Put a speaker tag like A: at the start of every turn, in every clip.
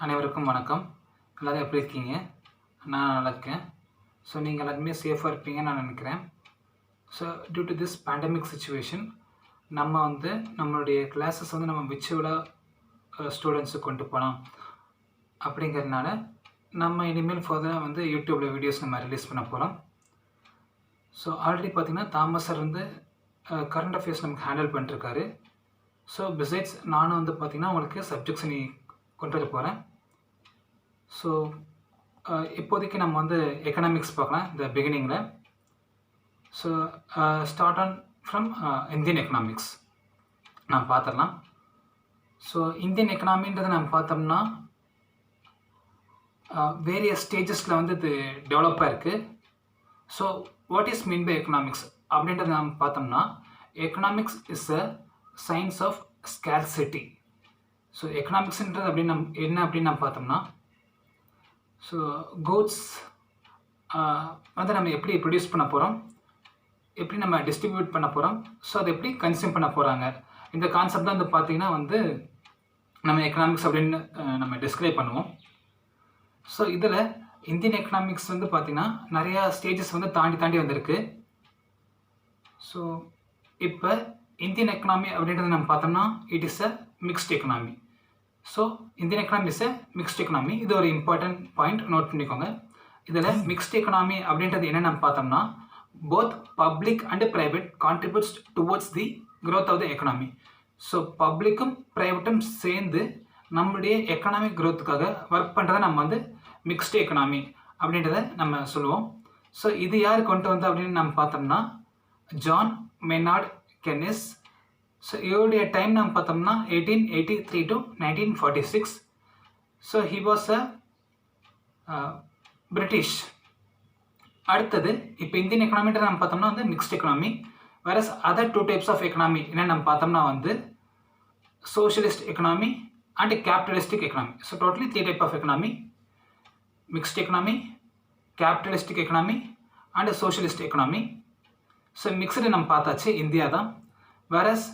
A: அனைவருக்கும் வணக்கம். எல்லாரும் எப்படி இருக்கீங்க? நான் நல்லா இருக்கேன். ஸோ நீங்கள் எல்லாருமே சேஃபாக இருப்பீங்கன்னு நான் நினைக்கிறேன். So due to this pandemic situation நம்ம நம்மளுடைய கிளாஸஸ் நம்ம விர்ச்சுவலாக ஸ்டூடெண்ட்ஸுக்கு கொண்டு போகலாம் அப்படிங்கிறதுனால நம்ம இனிமேல் ஃபர்தராக யூடியூப்பில் வீடியோஸ் நம்ம ரிலீஸ் பண்ண போகிறோம். ஸோ ஆல்ரெடி பார்த்திங்கன்னா தாமஸ் சார் கரண்ட் அஃபேர்ஸ் நமக்கு ஹேண்டில் பண்ணிட்டுருக்காரு. ஸோ பிசைட்ஸ் நானும் பார்த்திங்கன்னா உங்களுக்கு சப்ஜெக்ட்ஸ் கொண்டு வர போகிறேன். ஸோ இப்போதைக்கு நம்ம எக்கனாமிக்ஸ் பார்க்கலாம் இந்த பிகினிங்கில். So start on from Indian economics நாம் பார்த்துடலாம். ஸோ இந்தியன் எக்கனாமின்றதை நம்ம பார்த்தோம்னா வேரியஸ் ஸ்டேஜஸில் இது டெவலப்பாக இருக்குது. So what is mean by economics அப்படின்றத நம்ம பார்த்தோம்னா, economics is a science of scarcity. So எக்கனாமிக்ஸ்ன்றது என்ன அப்படின்னு நம்ம பார்த்தோம்னா, ஸோ கூட்ஸ் நம்ம எப்படி ப்ரொடியூஸ் பண்ண போகிறோம், எப்படி நம்ம டிஸ்ட்ரிபியூட் பண்ண போகிறோம், ஸோ அதை எப்படி கன்சியூம் பண்ண போகிறாங்க, இந்த கான்செப்ட் தான் பார்த்திங்கன்னா நம்ம எக்கனாமிக்ஸ் அப்படின்னு நம்ம டிஸ்கிரைப் பண்ணுவோம். ஸோ இதில் இந்தியன் எக்கனாமிக்ஸ் பார்த்திங்கன்னா நிறையா ஸ்டேஜஸ் தாண்டி வந்திருக்கு. ஸோ இப்போ இந்தியன் எக்கனாமி அப்படின்றத நம்ம பார்த்தோம்னா it is a mixed economy. So Indian economy is a mixed economy. இது ஒரு இம்பார்ட்டன்ட் பாயிண்ட், நோட் பண்ணிக்கோங்க. இதில் மிக்ஸ்ட் எக்கனாமி அப்படின்றது என்ன நம்ம பார்த்தோம்னா, both public and private contributes towards the growth of the economy. So பப்ளிக்கும் ப்ரைவேட்டும் சேர்ந்து நம்மளுடைய எக்கனாமிக் க்ரோத்துக்காக ஒர்க் பண்ணுறதை நம்ம மிக்ஸ்டு எக்கனாமி அப்படின்றத நம்ம சொல்லுவோம். ஸோ இது யார் கொண்டு அப்படின்னு நம்ம பார்த்தோம்னா ஜான் மெனார்ட் கென்னிஸ். ஸோ இவருடைய டைம் நம்ம பார்த்தோம்னா 1883 to 1946. So he was a British. அடுத்தது இப்போ இந்தியன் எக்கனாமின்ற நம்ம பார்த்தோம்னா மிக்ஸ்ட் எக்கனாமி. வேற other two types of economy என்ன நம்ம பார்த்தோம்னா socialist economy and capitalistic economy. So totally 3 type of economy: mixed economy, capitalistic economy and socialist economy. So mixed நம்ம பார்த்தாச்சு, இந்தியா தான். வேறஸ்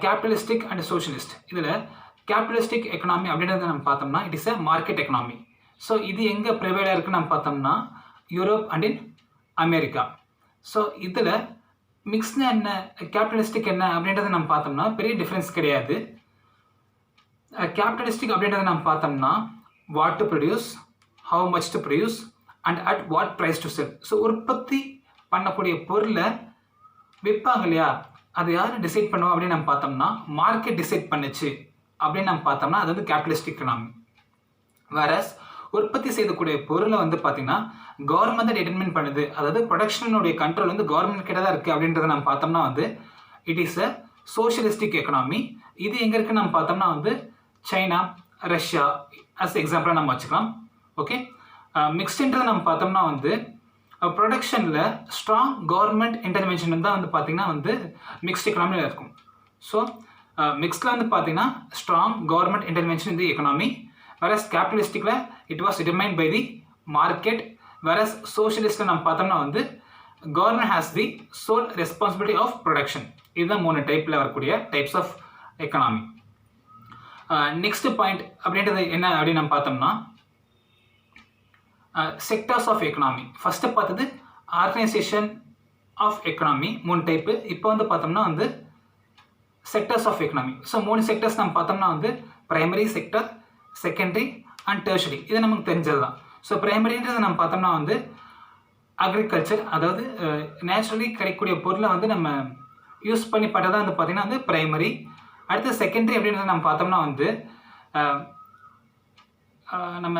A: கேபிட்டலிஸ்டிக் அண்ட் சோஷியலிஸ்ட், இதில் கேபிட்டலிஸ்டிக் எக்கனாமி அப்படின்றத நம்ம பார்த்தோம்னா it is a market economy. So இது எங்கே ப்ரிவைலாக இருக்குன்னு நம்ம பார்த்தோம்னா Europe and in America. So இதில் மிக்ஸ்டு என்ன, கேபிட்டலிஸ்டிக் என்ன அப்படின்றத நம்ம பார்த்தோம்னா பெரிய டிஃப்ரென்ஸ் கிடையாது. கேபிட்டலிஸ்டிக் அப்படின்றத நம்ம பார்த்தோம்னா what to produce, how much to produce and at what price to sell. So உற்பத்தி பண்ணக்கூடிய பொருளை விற்பாங்க இல்லையா, அது யார் டிசைட் பண்ணுவோம் அப்படின்னு நம்ம பார்த்தோம்னா மார்க்கெட் டிசைட் பண்ணுச்சு அப்படின்னு நம்ம பார்த்தோம்னா அது கேபிட்டலிஸ்டிக் எக்கனாமி. வேறஸ் உற்பத்தி செய்யக்கூடிய பொருளை பார்த்திங்கன்னா கவர்மெண்ட் டிட்டர்மின் பண்ணுது, அதாவது ப்ரொடக்ஷனுடைய கண்ட்ரோல் கவர்மெண்ட் கிட்ட தான் இருக்குது அப்படின்றத நம்ம பார்த்தோம்னா it is a socialistic economy. இது எங்கே இருக்குன்னு நம்ம பார்த்தோம்னா சைனா, ரஷ்யா அஸ் எக்ஸாம்பிளாக நம்ம வச்சுக்கலாம். ஓகே, மிக்ஸ்டுன்றதை நம்ம பார்த்தோம்னா ப்ரொடக்ஷனில் ஸ்ட்ராங் கவர்மெண்ட் இன்டர்வென்ஷன் தான் பார்த்திங்கன்னா மிக்ஸ்ட் எக்கனாமியில் இருக்கும். ஸோ மிக்ஸ்டில் பார்த்திங்கன்னா ஸ்ட்ராங் கவர்மெண்ட் இன்டர்வென்ஷன் இந்த எக்கனாமி. வேறஸ் கேபிட்டலிஸ்டிக்கில் it was determined by the market. Whereas சோஷியலிஸ்ட்டில் நம்ம பார்த்தோம்னா government has the sole responsibility of production. இதுதான் 3 டைப்பில் வரக்கூடிய types of economy. Next point அப்படின்றது என்ன அப்படின்னு நம்ம பார்த்தோம்னா செக்டர்ஸ் ஆஃப் எக்கனாமி. ஃபஸ்ட்டு பார்த்தது ஆர்கனைசேஷன் ஆஃப் எக்கனாமி, 3 டைப்பு. இப்போ பார்த்தோம்னா sectors of economy. So 3 sectors நம்ம பார்த்தோம்னா primary sector, secondary and tertiary. இது நமக்கு தெரிஞ்சது தான். ஸோ பிரைமரின்றது நம்ம பார்த்தோம்னா அக்ரிகல்ச்சர், அதாவது நேச்சுரலி கிடைக்கக்கூடிய பொருளை நம்ம யூஸ் பண்ணி பட்டதான் பார்த்திங்கன்னா பிரைமரி. அடுத்து செகண்டரி அப்படின்றத நம்ம பார்த்தோம்னா நம்ம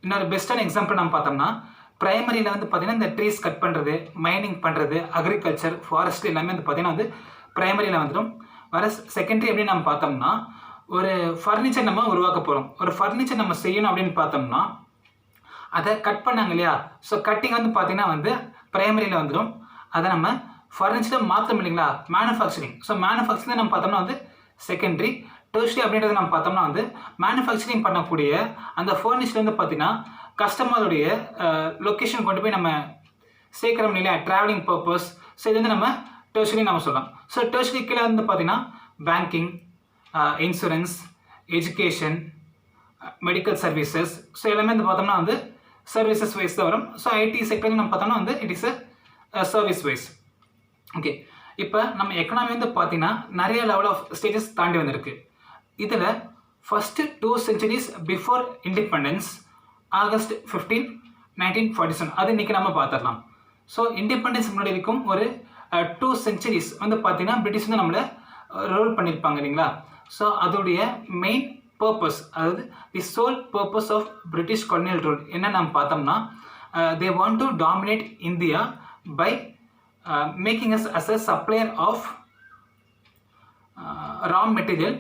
A: இன்னொரு பெஸ்ட்டான எக்ஸாம்பிள் நம்ம பார்த்தோம்னா பிரைமரியில் பார்த்திங்கன்னா இந்த ட்ரீஸ் கட் பண்ணுறது, மைனிங் பண்ணுறது, அக்ரிகல்ச்சர், ஃபாரஸ்ட் எல்லாமே பார்த்திங்கன்னா பிரைமரியில் வந்துடும். வேறு செகண்டரி அப்படின்னு நம்ம பார்த்தோம்னா ஒரு ஃபர்னிச்சர் நம்ம உருவாக்க போகிறோம். ஒரு ஃபர்னிச்சர் நம்ம செய்யணும் அப்படின்னு பார்த்தோம்னா அதை கட் பண்ணாங்க இல்லையா, ஸோ கட்டிங் பார்த்திங்கன்னா பிரைமரியில் வந்துடும். அதை நம்ம ஃபர்னிச்சரை மாற்றணும் இல்லைங்களா, மேனுஃபேக்சரிங். ஸோ மேனுஃபேக்சரிங் நம்ம பார்த்தோம்னா செகண்டரி. டெர்ஷரி அப்படின்றத நம்ம பார்த்தோம்னா மேனுஃபேக்சரிங் பண்ணக்கூடிய அந்த ஃபர்னிச்சர் பார்த்திங்கன்னா கஸ்டமருடைய லொக்கேஷன் கொண்டு போய் நம்ம சேர்க்குறோம் இல்லையா, ட்ராவலிங் பர்பஸ். ஸோ இது நம்ம டெர்ஷரி நம்ம சொல்லலாம். ஸோ டெர்ஷரி கீழே பார்த்திங்கன்னா banking, insurance, education, medical services. So எல்லாமே வந்து பார்த்தோம்னா வந்து சர்வீசஸ் வைஸ் தான் வரும். ஸோ ஐடி செக்டர் நம்ம பார்த்தோம்னா வந்து it is a service wise. Okay, இப்போ நம்ம எக்கனாமி வந்து பார்த்தீங்கன்னா நிறைய லெவல் ஆஃப் ஸ்டேஜஸ் தாண்டி வந்திருக்கு. இதில் first 2 centuries before independence August 15, 1947 அது இன்றைக்கி நம்ம பார்த்துடலாம். ஸோ இண்டிபெண்டன்ஸ் முன்னாடி இருக்கும் ஒரு 2 centuries வந்து பார்த்தீங்கன்னா பிரிட்டிஷ் வந்து நம்மளை ரோல் பண்ணியிருப்பாங்க இல்லைங்களா. ஸோ அதோடைய மெயின் பர்பஸ், அதாவது the sole purpose of British colonial rule என்ன நம்ம பார்த்தோம்னா, they want to dominate India by making us as a supplier of raw material.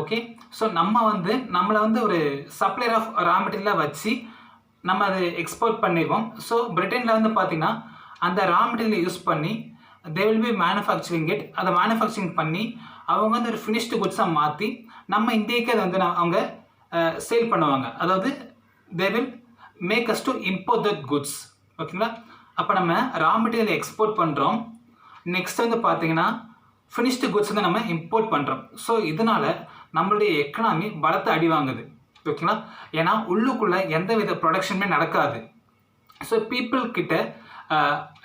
A: Okay, so நம்மளை வந்து ஒரு சப்ளையர் ஆஃப் ரா மெட்டீரியலாக வச்சு நம்ம அதை எக்ஸ்போர்ட் பண்ணிடுவோம். ஸோ பிரிட்டனில் வந்து பார்த்திங்கன்னா அந்த ரா மெட்டீரியலை யூஸ் பண்ணி they will be manufacturing it. அதை மேனுஃபேக்சரிங் பண்ணி அவங்க வந்து ஒரு ஃபினிஷ்டு குட்ஸாக மாற்றி நம்ம இந்தியாவுக்கு அதை வந்து அவங்க சேல் பண்ணுவாங்க. அதாவது they will make us to import that goods. ஓகேங்களா, அப்போ நம்ம ரா மெட்டீரியலை எக்ஸ்போர்ட் பண்ணுறோம், நெக்ஸ்ட் வந்து பார்த்திங்கன்னா ஃபினிஷ்டு குட்ஸ் வந்து நம்ம இம்போர்ட் பண்ணுறோம். ஸோ இதனால் நம்மளுடைய எக்கனாமி பலத்தை அடி வாங்குது. ஓகேங்களா, ஏன்னா உள்ளுக்குள்ளே எந்த வித ப்ரொடக்ஷனுமே நடக்காது. ஸோ பீப்புள் கிட்ட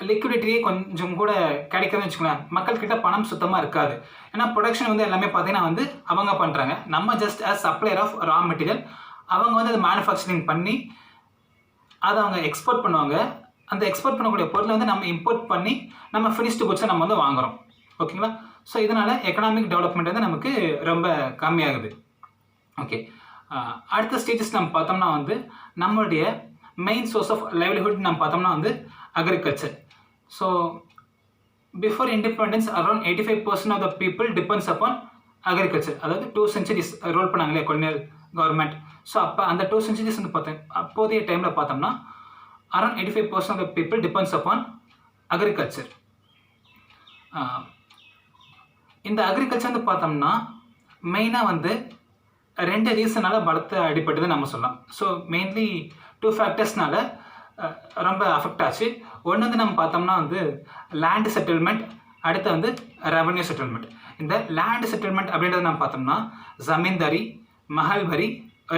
A: லிக்விடிட்டியே கொஞ்சம் கூட கிடைக்கிறதுன்னு வச்சுக்கோங்களேன். மக்கள்கிட்ட பணம் சுத்தமாக இருக்காது. ஏன்னா ப்ரொடக்ஷன் வந்து எல்லாமே பார்த்தீங்கன்னா வந்து அவங்க பண்ணுறாங்க, நம்ம just as supplier of raw material. அவங்க வந்து அதை மேனுஃபேக்சரிங் பண்ணி அதை அவங்க எக்ஸ்போர்ட் பண்ணுவாங்க. அந்த எக்ஸ்போர்ட் பண்ணக்கூடிய பொருளை வந்து நம்ம இம்போர்ட் பண்ணி நம்ம ஃபினிஷ்டு குட்ஸை நம்ம வந்து வாங்குகிறோம். ஓகேங்களா, ஸோ இதனால் எக்கனாமிக் டெவலப்மெண்ட் வந்து நமக்கு ரொம்ப கம்மியாகுது. ஓகே, அடுத்த ஸ்டேஜஸ் நம்ம பார்த்தோம்னா வந்து நம்மளுடைய மெயின் சோர்ஸ் ஆஃப் லைவ்லிஹுட் நம்ம பார்த்தோம்னா வந்து agriculture. So before independence around 85% of the people depends upon agriculture. அதாவது 2 centuries ரோல் பண்ணாங்களே கொலோனியல் கவர்மெண்ட். ஸோ அப்போ அந்த 2 centuries வந்து பார்த்தோம், அப்போதைய டைமில் பார்த்தோம்னா around 85% of the people depends upon agriculture. இந்த அக்ரிகல்ச்சர் வந்து பார்த்தோம்னா மெயினாக வந்து 2 ரீசனால் பலத்தை அடிப்பட்டது நம்ம சொல்லலாம். ஸோ மெயின்லி 2 ஃபேக்டர்ஸ்னால ரொம்ப அஃபெக்ட் ஆச்சு. ஒன்று வந்து நம்ம பார்த்தோம்னா வந்து லேண்ட் செட்டில்மெண்ட், அடுத்து வந்து ரெவன்யூ செட்டில்மெண்ட். இந்த லேண்ட் செட்டில்மெண்ட் அப்படின்றத நம்ம பார்த்தோம்னா ஜமீன்தாரி, மஹல்வரி,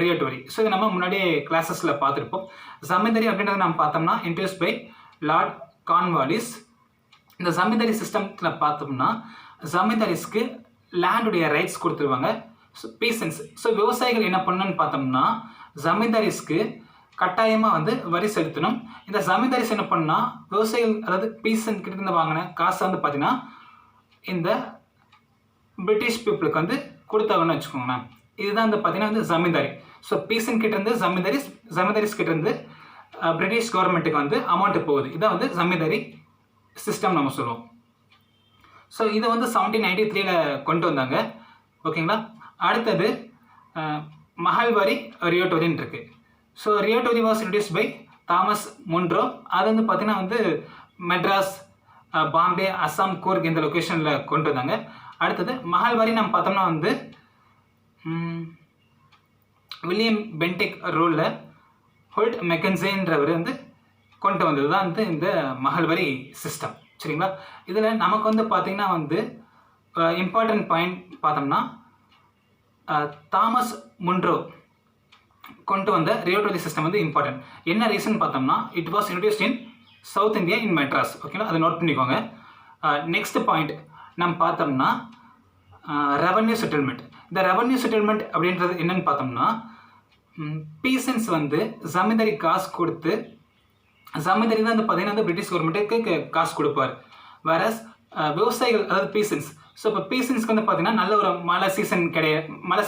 A: ரியோட் வரி. ஸோ இது நம்ம முன்னாடியே கிளாஸஸில் பார்த்துருப்போம். ஜமீன்தாரி அப்படின்றத நம்ம பார்த்தோம்னா இன்ட்ரடியூஸ் பை லார்ட் கார்ன்வாலிஸ். இந்த ஜமீன்தாரி சிஸ்டத்தில் பார்த்தோம்னா ஜமீன்தாரிஸ்க்கு லேண்டுடைய ரைட்ஸ் கொடுத்துருவாங்க. ஸோ பீசன்ஸ், ஸோ விவசாயிகள் என்ன பண்ணணும்னு பார்த்தோம்னா ஜமீன்தாரிஸ்க்கு கட்டாயமாக வந்து வரி செலுத்தணும். இந்த ஜமீன்தாரிஸ் என்ன பண்ணால் விவசாயிகள், அதாவது பீசன் கிட்டேருந்து வாங்கின காசை வந்து பார்த்தீங்கன்னா இந்த பிரிட்டிஷ் பீப்புளுக்கு வந்து கொடுத்தாங்கன்னு வச்சுக்கோங்களேன். இதுதான் வந்து பார்த்தீங்கன்னா வந்து ஜமீன்தாரி. ஸோ பீசன் கிட்டேருந்து ஜமீன்தாரிஸ் கிட்டேருந்து பிரிட்டிஷ் கவர்மெண்ட்டுக்கு வந்து அமௌண்ட்டு போகுது. இதான் வந்து ஜமீன்தாரி சிஸ்டம் நம்ம சொல்லுவோம். ஸோ இதை வந்து 1793 கொண்டு வந்தாங்க. ஓகேங்களா, அடுத்தது மஹல்வரி, ரியோட் வரின்னு இருக்குது. So ryotwari was introduced by Thomas Munro. அது வந்து பார்த்திங்கன்னா வந்து மெட்ராஸ், பாம்பே, அஸ்ஸாம், கூர்க் இந்த லொக்கேஷனில் கொண்டு வந்தாங்க. அடுத்தது மஹல்வரி நம்ம பார்த்தோம்னா வந்து வில்லியம் பென்டிக் ரூலில் ஹோல்ட் மெக்கன்சேன்றவர் வந்து கொண்டு வந்தது தான் வந்து இந்த மஹல்வரி சிஸ்டம். சரிங்களா, இதில் நமக்கு வந்து பார்த்திங்கன்னா வந்து இம்பார்ட்டன்ட் பாயிண்ட் பார்த்தோம்னா தாமஸ் முன்ரோ கொண்டு வந்த ரியோட் வரி சிஸ்டம் வந்து இம்பார்ட்டன்ட். என்ன ரீசன் பார்த்தோம்னா it was introduced in South India in Madras. ஓகேங்களா, அதை நோட் பண்ணிக்கோங்க. நெக்ஸ்ட் பாயிண்ட் நம்ம பார்த்தோம்னா ரெவன்யூ செட்டில்மெண்ட். இந்த ரெவன்யூ செட்டில்மெண்ட் அப்படின்றது என்னென்னு பார்த்தோம்னா பீசன்ஸ் வந்து ஜமீன்தாரி காசு கொடுத்து, ஜமீன்தாரி தான் வந்து பார்த்தீங்கன்னா வந்து பிரிட்டிஷ் கவர்மெண்ட்டுக்கு காசு கொடுப்பார். வேறஸ் விவசாயிகள், அதாவது பீசன்ஸ், ஸோ இப்போ பீசன்ஸ்க்கு வந்து பார்த்தீங்கன்னா நல்ல ஒரு மழை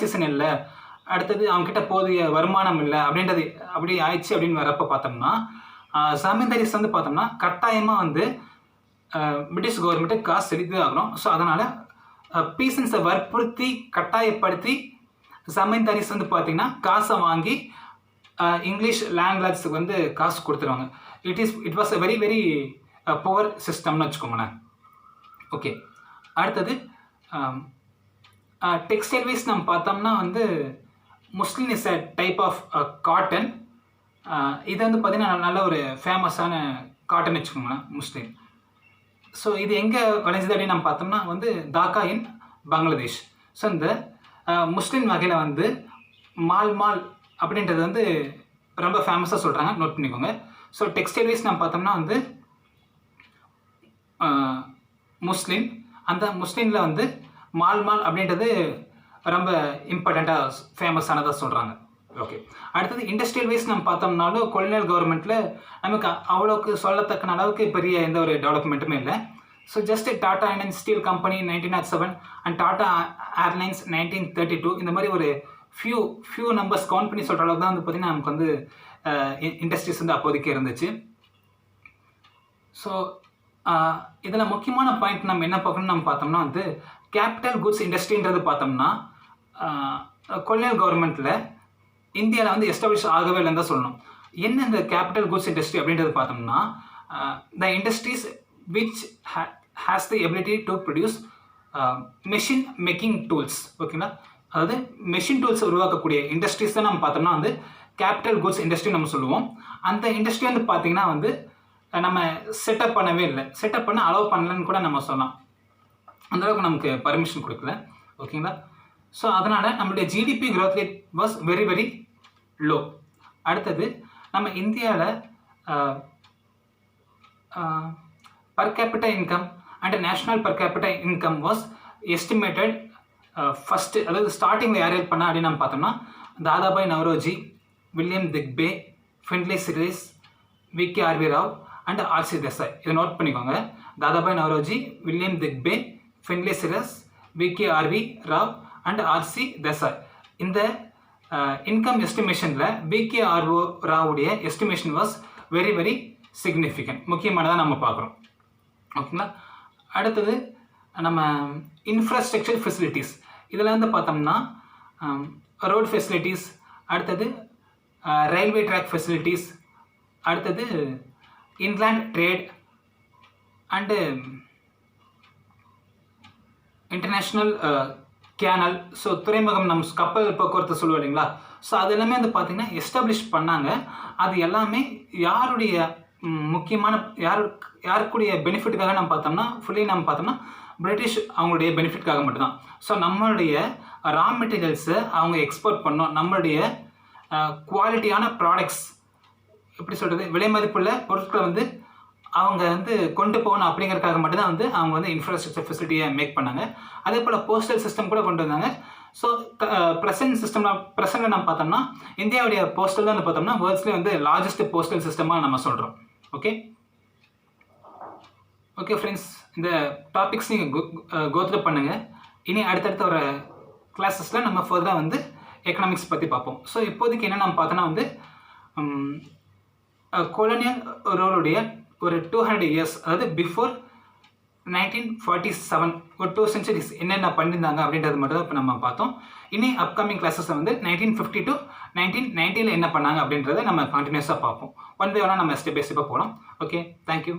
A: சீசன் இல்லை, அடுத்தது அவங்ககிட்ட போதிய வருமானம் இல்லை அப்படின்றது அப்படி ஆயிடுச்சு அப்படின்னு வரப்போ பார்த்தோம்னா ஜமீன்தாரிஸ் வந்து பார்த்தோம்னா கட்டாயமாக வந்து பிரிட்டிஷ் கவர்மெண்ட்டுக்கு காசு செலுத்தி ஆகணும். ஸோ அதனால் பீசன்ஸை வற்புறுத்தி கட்டாயப்படுத்தி ஜமீன்தாரிஸ் வந்து பார்த்திங்கன்னா காசை வாங்கி இங்கிலீஷ் லேண்ட்லார்ட்ஸுக்கு வந்து காசு கொடுத்துருவாங்க. It was a very very poor சிஸ்டம்னு வச்சுக்கோங்களேன். ஓகே, அடுத்தது டெக்ஸ்டைல் வைஸ் நம்ம பார்த்தோம்னா வந்து muslin is a type of cotton. இது வந்து பார்த்திங்கன்னா நல்ல ஒரு ஃபேமஸான காட்டன் வச்சுக்கோங்களேன், முஸ்லீம். ஸோ இது எங்கே விளைஞ்சது அப்படின்னு நம்ம பார்த்தோம்னா வந்து தாக்கா இன் பங்களாதேஷ். ஸோ இந்த முஸ்லீம் வகையில் வந்து மால் அப்படின்றது வந்து ரொம்ப ஃபேமஸாக சொல்கிறாங்க, நோட் பண்ணிக்கோங்க. ஸோ டெக்ஸ்டைல் வைஸ் நம்ம பார்த்தோம்னா வந்து முஸ்லீம், அந்த முஸ்லீமில் வந்து மால் அப்படின்றது ரொம்ப இம்பார்ட்டண்ட்டாக ஃபேமஸானதாக சொல்கிறாங்க. ஓகே, அடுத்தது இண்டஸ்ட்ரியல் வைஸ் நம்ம பார்த்தோம்னாலும் கொலோனியல் கவர்மெண்ட்டில் நமக்கு அவ்வளோக்கு சொல்லத்தக்க அளவுக்கு பெரிய எந்த ஒரு டெவலப்மெண்ட்டுமே இல்லை. So just Tata and Steeles company 1907 and Tata airlines 1932 இந்த மாதிரி ஒரு ஃபியூ நம்பர்ஸ் கவுண்ட் பண்ணி சொல்கிற அளவுக்கு தான் வந்து பார்த்திங்கன்னா நமக்கு வந்து இண்டஸ்ட்ரீஸ் வந்து அப்போதைக்கு இருந்துச்சு. ஸோ இதில் முக்கியமான பாயிண்ட் நம்ம என்ன பார்க்கணும்னு நம்ம பார்த்தோம்னா வந்து கேபிட்டல் குட்ஸ் இண்டஸ்ட்ரின்றது பார்த்தோம்னா கொலோனியல் கவர்மெண்ட்டில் இந்தியாவில் வந்து எஸ்டாப்ளிஷ் ஆகவே இல்லைன்னு தான் சொல்லணும். என்ன இந்த கேபிட்டல் குட்ஸ் இண்டஸ்ட்ரி அப்படின்றது பார்த்தோம்னா the industries which has the ability to produce machine making tools. ஓகேங்களா, அதாவது மெஷின் டூல்ஸ் உருவாக்கக்கூடிய இண்டஸ்ட்ரீஸ் தான் நம்ம பார்த்தோம்னா வந்து கேபிட்டல் குட்ஸ் இண்டஸ்ட்ரி நம்ம சொல்லுவோம். அந்த இண்டஸ்ட்ரி வந்து பார்த்திங்கன்னா வந்து நம்ம செட்டப் பண்ணவே இல்லை, செட்டப் பண்ண அலோவ் பண்ணலன்னு கூட நம்ம சொல்லலாம். அந்தளவுக்கு நமக்கு பர்மிஷன் கொடுக்கல. ஓகேங்களா, ஸோ அதனால் நம்மளுடைய GDP growth rate was very very low. அடுத்தது நம்ம இந்தியாவில் per capita income and national per capita income was estimated first, அதாவது ஸ்டார்டிங்கில் யார் பண்ணா அப்படின்னு நம்ம பார்த்தோம்னா Dadabhai Naoroji, William Digby, Findlay Shirras, VKRV. Rao and RC. Desai. இதை நோட் பண்ணிக்கோங்க. Dadabhai Naoroji, William Digby, Findlay Shirras, VKRV. Rao and RC. Desai. இந்த இன்கம் எஸ்டிமேஷனில் விகே.ஆர்.ஓ. ராவுடைய estimation was very very significant, முக்கியமானதாக நம்ம பார்க்குறோம். ஓகேங்களா, அடுத்தது நம்ம இன்ஃப்ராஸ்ட்ரக்சர் ஃபெசிலிட்டிஸ். இதில் வந்து பார்த்தோம்னா ரோட் ஃபெசிலிட்டிஸ், அடுத்தது ரயில்வே ட்ராக் ஃபெசிலிட்டிஸ், அடுத்தது inland trade and international canal. So துறைமுகம், நம்ம கப்பல் போக்குவரத்து சொல்லுவோம் இல்லைங்களா, ஸோ அது எல்லாமே வந்து பார்த்திங்கன்னா எஸ்டாப்ளிஷ் பண்ணாங்க. அது எல்லாமே யாருடைய முக்கியமான யாருக்குடைய பெனிஃபிட்டுக்காக நம்ம பார்த்தோம்னா ஃபுல்லி நம்ம பார்த்தோம்னா பிரிட்டிஷ் அவங்களுடைய பெனிஃபிட்காக மட்டும்தான். ஸோ நம்மளுடைய ரா மெட்டீரியல்ஸை அவங்க எக்ஸ்போர்ட் பண்ணோம், நம்மளுடைய குவாலிட்டியான ப்ராடக்ட்ஸ், எப்படி சொல்கிறது, விலை மதிப்புள்ள பொருட்களை வந்து அவங்க வந்து கொண்டு போகணும் அப்படிங்கிறதுக்காக மட்டும்தான் வந்து அவங்க வந்து இன்ஃப்ராஸ்ட்ரக்சர் ஃபெசிலிட்டியை மேக் பண்ணாங்க. அதே போல் போஸ்டல் சிஸ்டம் கூட கொண்டு வந்தாங்க. ஸோ ப்ரெசென்ட்டில் நம்ம பார்த்தோம்னா இந்தியாவுடைய போஸ்டல் தான் பார்த்தோம்னா வேர்ல்ட்ஸ்லேயே வந்து லார்ஜஸ்ட் போஸ்டல் சிஸ்டமாக நம்ம சொல்கிறோம். ஓகே ஃப்ரெண்ட்ஸ், இந்த டாபிக்ஸ் நீங்கள் கோத்ரூ பண்ணுங்கள். இனி அடுத்தடுத்த ஒரு கிளாஸஸில் நம்ம ஃபர்தராக வந்து எக்கனாமிக்ஸ் பற்றி பார்ப்போம். ஸோ இப்போதைக்கு என்ன நம்ம பார்த்தோன்னா வந்து கொலோனியல் ரோலுடைய ஒரு 200 இயர்ஸ், அதாவது பிஃபோர் 1947 ஒரு 2 centuries என்னென்ன பண்ணியிருந்தாங்க அப்படின்றது மட்டும் தான் இப்போ நம்ம பார்த்தோம். இனி அப்கமிங் கிளாஸஸில் வந்து 1950 to 1990 என்ன பண்ணாங்க அப்படின்றத நம்ம கண்டினியூஸாக பார்ப்போம். ஒன் பை ஒன்னாக நம்ம ஸ்டெப் பை ஸ்டெப்பாக போகலாம். Okay, thank you.